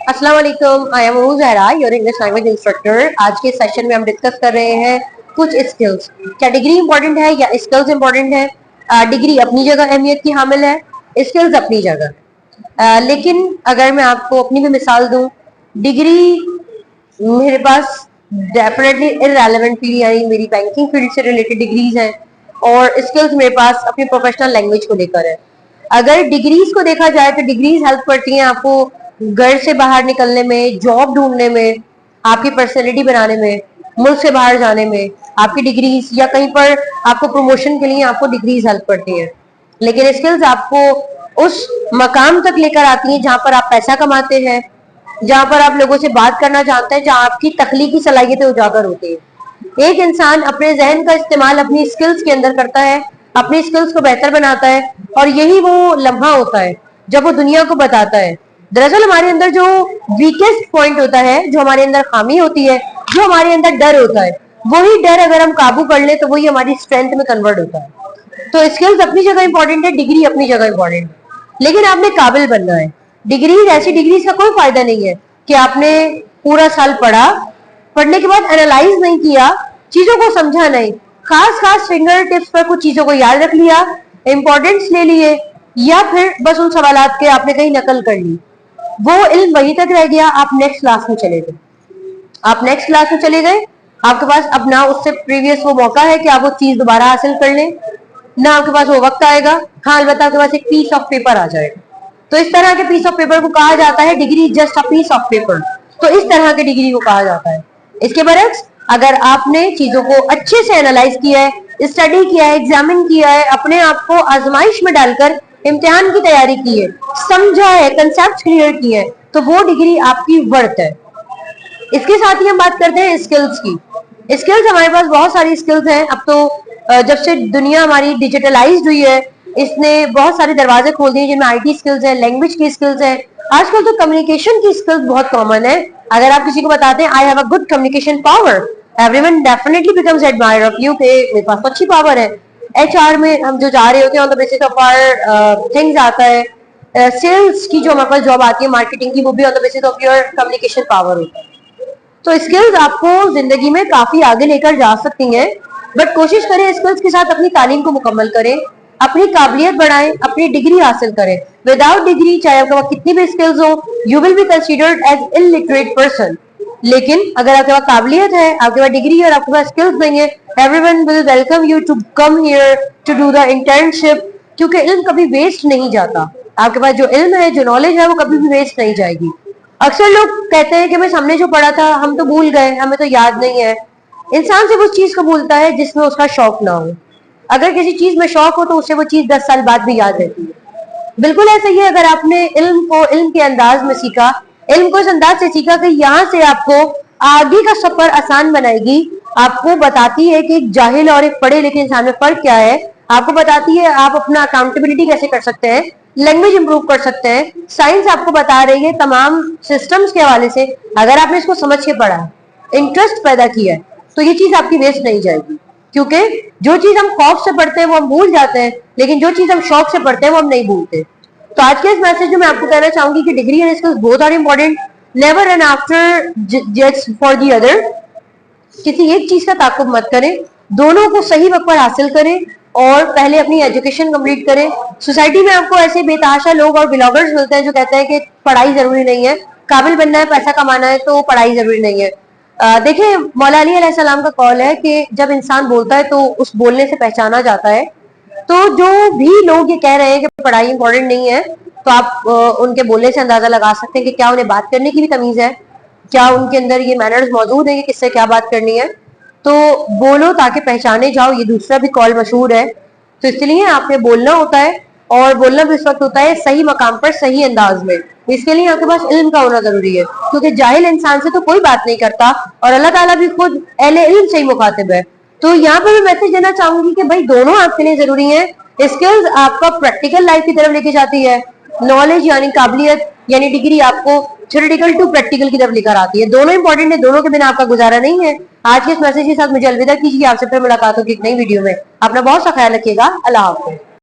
अस्सलाम वालेकुम, I am Zahra, your English language instructor. आज के सेशन में हम डिस्कस कर रहे हैं कुछ स्किल्स। क्या डिग्री इंपॉर्टेंट है या स्किल्स इंपॉर्टेंट है? डिग्री अपनी जगह अहमियत की हामिल है, स्किल्स अपनी जगह। लेकिन अगर मैं आपको अपनी भी मिसाल दूं, डिग्री मेरे पास डेफिनेटली इररेलेवेंट फील्ड यानी मेरी बैंकिंग फील्ड से रिलेटेड डिग्रीज हैं, और स्किल्स मेरे पास अपनी प्रोफेशनल लैंग्वेज को लेकर है। अगर डिग्रीज को देखा जाए तो डिग्रीज हेल्प करती हैं आपको घर से बाहर निकलने में, जॉब ढूंढने में, आपकी पर्सनैलिटी बनाने में, मुल्क से बाहर जाने में। आपकी डिग्रीज या कहीं पर आपको प्रमोशन के लिए आपको डिग्रीज हेल्प करती हैं। लेकिन स्किल्स आपको उस मकाम तक लेकर आती हैं जहां पर आप पैसा कमाते हैं, जहां पर आप लोगों से बात करना जानते हैं, जहां आपकी तख्लीकी सलाहियतें उजागर होती हैं। एक इंसान अपने जहन का इस्तेमाल अपनी स्किल्स के अंदर करता है, अपनी स्किल्स को बेहतर बनाता है, और यही वो लम्हा होता है जब वो दुनिया को बताता है। दरअसल हमारे अंदर जो वीकेस्ट पॉइंट होता है, जो हमारे अंदर खामी होती है, जो हमारे अंदर डर होता है, वही डर अगर हम काबू कर ले तो वही हमारी स्ट्रेंथ में कन्वर्ट होता है। तो स्किल्स अपनी जगह इंपॉर्टेंट है, डिग्री अपनी जगह इंपॉर्टेंट है, लेकिन आपने काबिल बनना है। डिग्रीज ऐसी डिग्रीज का कोई फायदा नहीं है कि आपने पूरा साल पढ़ा, पढ़ने के बाद एनालाइज नहीं किया, चीजों को समझा नहीं, खास खास फिंगर टिप्स पर कुछ चीजों को याद रख लिया, इंपॉर्टेंस ले लिए, या फिर बस उन सवालात के आपने कहीं नकल कर ली, वो इल्म वहीं तक रह गया। आप नेक्स्ट क्लास में चले गए, आप नेक्स्ट क्लास में चले गए, आपके पास अब ना उससे प्रीवियस वो मौका है कि आप वो चीज दोबारा हासिल कर लें, ना आपके पास वो वक्त आएगा। हाँ, अलबत्ता आपके पास एक पीस ऑफ पेपर आ जाएगा। तो इस तरह के पीस ऑफ पेपर को कहा जाता है degree just a piece of paper. तो इस तरह की डिग्री को कहा जाता है। इसके बरक्स अगर आपने चीजों को अच्छे से एनालाइज किया है, स्टडी किया है, एग्जामिन किया है, अपने आप को आजमाइश में डालकर इम्तिहान की तैयारी की है, समझा है, कंसेप्ट क्लियर किए हैं, तो वो डिग्री आपकी वर्थ है। इसके साथ ही हम बात करते हैं स्किल्स की। स्किल्स हमारे पास बहुत सारी स्किल्स हैं। अब तो जब से दुनिया हमारी डिजिटलाइज्ड हुई है, इसने बहुत सारे दरवाजे खोल दिए जिनमें आईटी स्किल्स है, लैंग्वेज की स्किल्स है। आजकल तो कम्युनिकेशन की स्किल्स बहुत कॉमन है। अगर आप किसी को बताते हैं I have a good communication power, everyone definitely becomes admire of you कि मेरे पास तो अच्छी पावर है। एचआर में हम जो जा रहे होते हैं on the basis of our things आता है। सेल्स की जो हमारे पास जॉब आती है, मार्केटिंग की, वो भी on the basis of your communication power होता है। तो स्किल्स आपको जिंदगी में काफी आगे लेकर जा सकती हैं, बट कोशिश करें स्किल्स के साथ अपनी तालीम को मुकम्मल करें, अपनी काबिलियत बढ़ाएं, अपनी डिग्री हासिल करें। विदाउट डिग्री चाहे आपके पास कितनी भी स्किल्स हो, you will be considered as illiterate person. लेकिन अगर आपके पास काबिलियत है, आपके पास डिग्री है और आपके पास स्किल्स नहीं है, everyone will welcome you to come here to do the internship, क्योंकि इल्म कभी वेस्ट नहीं जाता। आपके पास जो इल्म है, जो नॉलेज है, वो कभी भी वेस्ट नहीं जाएगी। अक्सर लोग कहते हैं कि भाई हमने जो पढ़ा था हम तो भूल गए, हमें तो याद नहीं है। इंसान सिर्फ उस चीज को भूलता है जिसमें उसका शौक ना हो। अगर किसी चीज में शौक हो तो उसे वो चीज 10 साल बाद भी याद रहती है। बिल्कुल ऐसा ही है, अगर आपने इल्म को इल्म के अंदाज में सीखा, इल्म को इस अंदाज से सीखा कि यहाँ से आपको आगे का सफर आसान बनाएगी। आपको बताती है कि एक जाहिल और एक पढ़े लिखे इंसान में फर्क क्या है, आपको बताती है आप अपना अकाउंटेबिलिटी कैसे कर सकते हैं, लैंग्वेज इंप्रूव कर सकते हैं। साइंस आपको बता रही है तमाम सिस्टम्स के हवाले से। अगर आपने इसको समझ के पढ़ा, इंटरेस्ट पैदा किया है, तो ये चीज आपकी वेस्ट नहीं जाएगी। क्योंकि जो चीज हम खौफ से पढ़ते हैं वो हम भूल जाते हैं, लेकिन जो चीज हम शौक से पढ़ते हैं वो हम नहीं भूलते। तो आज के इस मैसेज में मैं आपको कहना चाहूंगी कि degree and skills both are important. Never run after just for the other. किसी एक चीज का ताकुब मत करें, दोनों को सही वक्त पर हासिल करें और पहले अपनी एजुकेशन कंप्लीट करें। सोसाइटी में आपको ऐसे बेतहाशा लोग और ब्लॉगर्स मिलते हैं जो कहते हैं कि पढ़ाई जरूरी नहीं है, काबिल बनना है, पैसा कमाना है तो पढ़ाई जरूरी नहीं है। देखिए, मौला अली अलैहिस्सलाम का कौल है कि जब इंसान बोलता है तो उस बोलने से पहचाना जाता है। तो जो भी लोग ये कह रहे हैं कि पढ़ाई इंपॉर्टेंट नहीं है, तो आप उनके बोलने से अंदाजा लगा सकते हैं कि क्या उन्हें बात करने की भी तमीज है, क्या उनके अंदर ये मैनर्स मौजूद है कि किससे क्या बात करनी है। तो बोलो ताकि पहचाने जाओ, ये दूसरा भी कॉल मशहूर है। तो इसलिए आपने बोलना होता है, और बोलना भी उस वक्त होता है सही मकाम पर, सही अंदाज में। इसके लिए आपके पास इल्म का होना जरूरी है, क्योंकि जाहिल इंसान से तो कोई बात नहीं करता, और अल्लाह ताला भी खुद अहले इल्म से ही मुखातिब है। तो यहाँ पर मैं मैसेज देना चाहूंगी कि भाई दोनों आपके लिए जरूरी है। स्किल्स आपका प्रैक्टिकल लाइफ की तरफ लेके जाती है, नॉलेज यानी काबिलियत यानी डिग्री आपको थ्योरेटिकल टू प्रैक्टिकल की तरफ लेकर आती है। दोनों इंपॉर्टेंट है, दोनों के बिना आपका गुजारा नहीं है। आज के इस मैसेज के साथ मुझे अलविदा कीजिए, आपसे फिर मुलाकात होगी एक नई वीडियो में। अपना बहुत सा ख्याल रखिएगा। अल्लाह हाफ़िज़।